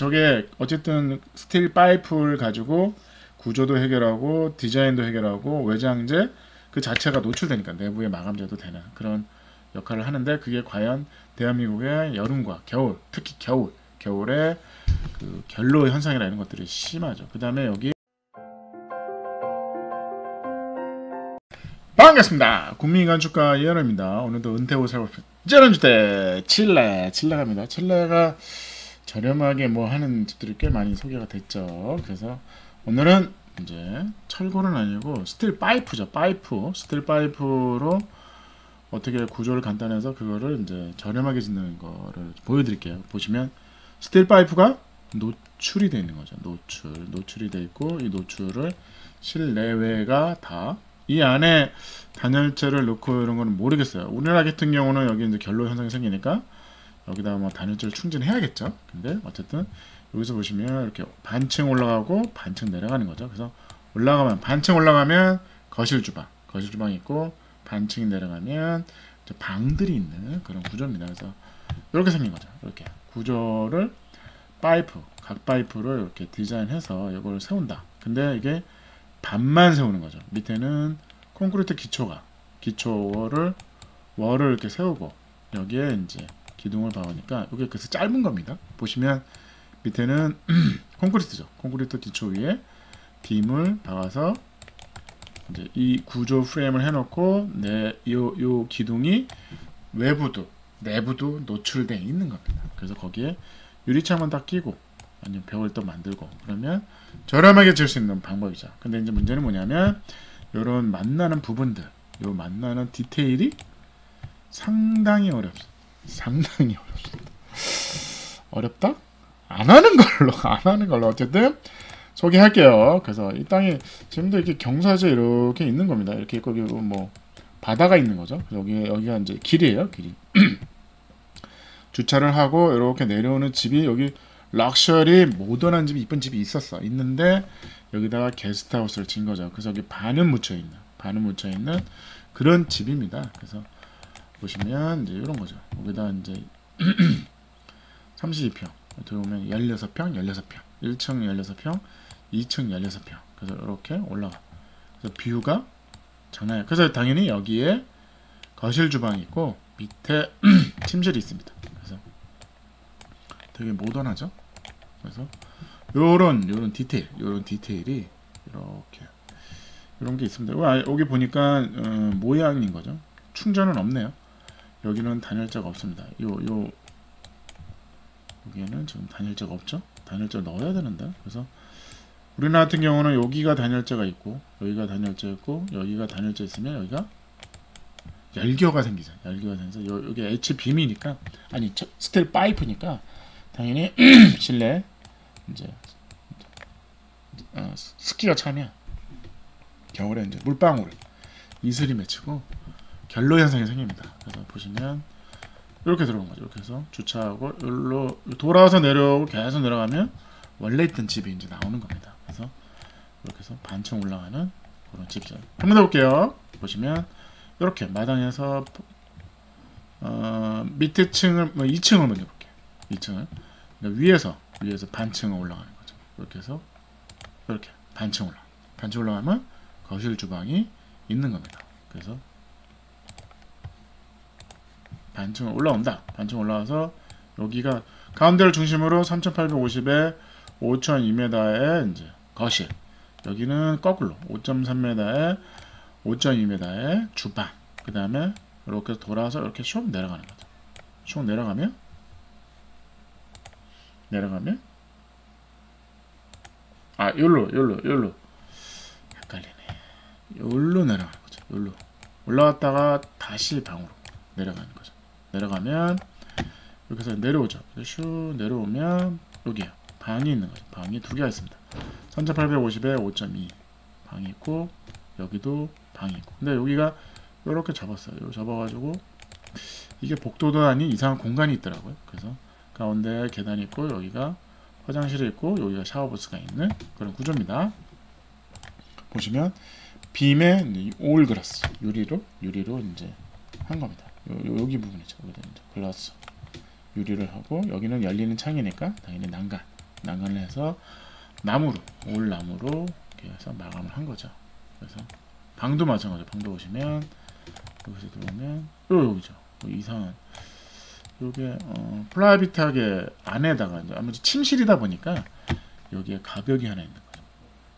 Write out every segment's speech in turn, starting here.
저게 어쨌든 스틸 파이프를 가지고 구조도 해결하고 디자인도 해결하고 외장재 그 자체가 노출되니까 내부에 마감재도 되는 그런 역할을 하는데 그게 과연 대한민국의 여름과 겨울, 특히 겨울에 그 결로 현상이나 이런 것들이 심하죠. 그 다음에 여기 반갑습니다. 국민건축가 이현우입니다. 오늘도 은퇴후 살펴볼 저런주택 칠레 갑니다. 칠레가 저렴하게 뭐 하는 집들이 꽤 많이 소개가 됐죠. 그래서 오늘은 이제 철골은 아니고 스틸 파이프죠. 스틸 파이프로 어떻게 구조를 간단해서 그거를 이제 저렴하게 짓는 거를 보여드릴게요. 보시면 스틸 파이프가 노출이 되어 있는 거죠. 노출이 되어 있고 이 노출을 실내외가 다 이 안에 단열재를 넣고 이런 거는 모르겠어요. 우리나라 같은 경우는 여기 이제 결로 현상이 생기니까 여기다가 뭐 단열재를 충전해야겠죠. 근데 어쨌든 여기서 보시면 이렇게 반층 올라가고 반층 내려가는 거죠. 그래서 반층 올라가면 거실 주방이 있고 반층이 내려가면 방들이 있는 그런 구조입니다. 그래서 이렇게 생긴 거죠. 이렇게 구조를 각 파이프를 이렇게 디자인해서 이걸 세운다. 근데 이게 반만 세우는 거죠. 밑에는 콘크리트 기초를 월을 이렇게 세우고 여기에 이제 기둥을 박으니까 이게 그래서 짧은 겁니다. 보시면 밑에는 콘크리트죠. 콘크리트 기초 위에 빔을 박아서 이제 이 구조 프레임을 해놓고 요 기둥이 외부도 내부도 노출되어 있는 겁니다. 그래서 거기에 유리창만 딱 끼고 아니면 벽을 또 만들고 그러면 저렴하게 지을 수 있는 방법이죠. 근데 이제 문제는 뭐냐면 요런 만나는 부분들, 요 만나는 디테일이 상당히 어렵습니다. 어렵다? 안 하는 걸로 어쨌든 소개할게요. 그래서 이 땅이 지금도 이렇게 경사져 이렇게 있는 겁니다. 이렇게 있고 뭐 바다가 있는 거죠. 여기가 이제 길이에요. 길이. 주차를 하고 이렇게 내려오는 집이 여기 럭셔리 모던한 집이 이쁜 집이 있는데 여기다가 게스트하우스를 진 거죠. 그래서 여기 반은 묻혀 있는 그런 집입니다. 그래서 보시면 이제 이런 거죠. 여기다 이제 32평 어떻게 보면 16평 1층 16평 2층 16평 그래서 이렇게 올라가. 그래서 뷰가 장난이에요. 그래서 당연히 여기에 거실 주방이 있고 밑에 침실이 있습니다. 그래서 되게 모던하죠. 그래서 요런 디테일이 이렇게 이런 게 있습니다. 여기 보니까 모양인 거죠. 충전은 없네요. 여기는 단열재가 없습니다. 여기에는 지금 단열재가 없죠. 단열재 넣어야 되는데. 그래서 우리나라 같은 경우는 여기가 단열재가 있고 여기가 단열재 있고 여기가 단열재 있으면 여기가 열교가 생기죠. 여기 H빔이니까 아니 스틸 파이프니까 당연히 실내 이제 습기가 차면 겨울에 이제 물방울 이슬이 맺히고 결로 현상이 생깁니다. 그래서 보시면 이렇게 들어온 거죠. 이렇게 해서 주차하고 여기로 돌아와서 내려오고 계속 내려가면 원래 있던 집이 이제 나오는 겁니다. 그래서 이렇게 해서 반층 올라가는 그런 집이죠. 한번 더 볼게요. 보시면 이렇게 마당에서 밑에 층을 2층을 먼저 볼게요. 2층을 그러니까 위에서 반층을 올라가는 거죠. 이렇게 해서 이렇게 반층 올라가면 거실 주방이 있는 겁니다. 그래서 반층 올라온다. 반층 올라와서 여기가 가운데를 중심으로 3850에 5002m의 이제 거실. 여기는 거꾸로 5.3m에 5.2m의 주방. 그 다음에 이렇게 돌아서 이렇게 슉 내려가는 거죠. 슉 내려가면 요로 헷갈리네. 요로 내려가는 거죠. 요로 올라갔다가 다시 방으로 내려가는 거죠. 내려가면 이렇게 해서 내려오죠. 슉 내려오면 여기에 방이 있는 거죠. 방이 두 개가 있습니다. 3850에 5.2 방이 있고 여기도 방이 있고. 근데 여기가 이렇게 접었어요. 접어가지고 이게 복도도 아닌 이상한 공간이 있더라고요. 그래서 가운데 계단이 있고 여기가 화장실이 있고 여기가 샤워부스가 있는 그런 구조입니다. 보시면 빔에 올글라스 유리로 이제 한 겁니다. 여기 부분이죠. 여기다 이제 글라스 유리를 하고 여기는 열리는 창이니까 당연히 난간 연관을 해서 나무로 올나무로 이렇게 해서 마감을 한 거죠. 그래서 방도 마찬가지로 방도 보시면 여기서 들어오면 여기죠. 이상한 요게 프라이빗하게 안에다가 이제 아무래도 침실이다 보니까 여기에 가벽이 하나 있는 거죠.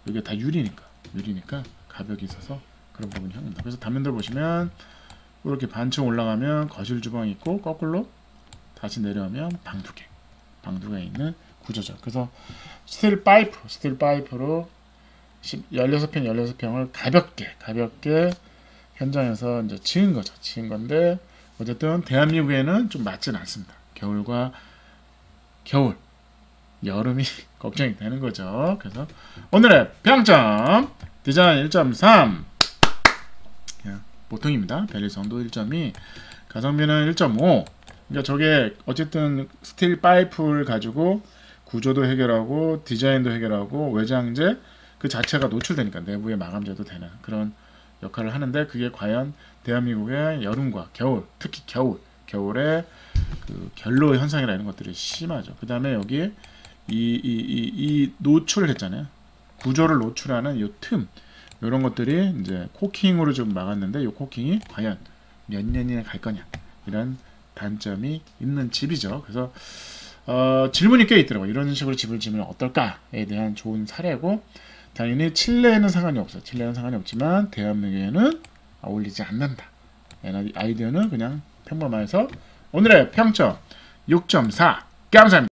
여기가 다 유리니까 가벽이 있어서 그런 부분이 형입니다. 그래서 단면들 보시면 이렇게 반층 올라가면 거실 주방이 있고 거꾸로 다시 내려오면 방 두 개 있는 구조죠. 그래서 스틸 파이프로 16평을 가볍게 현장에서 이제 지은 건데 어쨌든 대한민국에는 좀 맞지는 않습니다. 여름이 걱정이 되는 거죠. 그래서 오늘의 평점 디자인 1.3 보통입니다. 베릴성도 1.2 가성비는 1.5. 그러니까 저게 어쨌든 스틸 파이프를 가지고 구조도 해결하고 디자인도 해결하고 외장재 그 자체가 노출되니까 내부에 마감재도 되는 그런 역할을 하는데 그게 과연 대한민국의 여름과 겨울, 특히 겨울에 그 결로 현상이라는 것들이 심하죠. 그 다음에 여기에 이 노출을 했잖아요. 구조를 노출하는 이 틈, 이런 것들이 이제 코킹으로 좀 막았는데 이 코킹이 과연 몇 년이나 갈 거냐 이런 단점이 있는 집이죠. 그래서 질문이 꽤 있더라고요. 이런 식으로 집을 지으면 어떨까에 대한 좋은 사례고 당연히 칠레에는 상관이 없어요. 칠레는 상관이 없지만 대한민국에는 어울리지 않는다. 아이디어는 그냥 평범해서 오늘의 평점 6.4 감사합니다.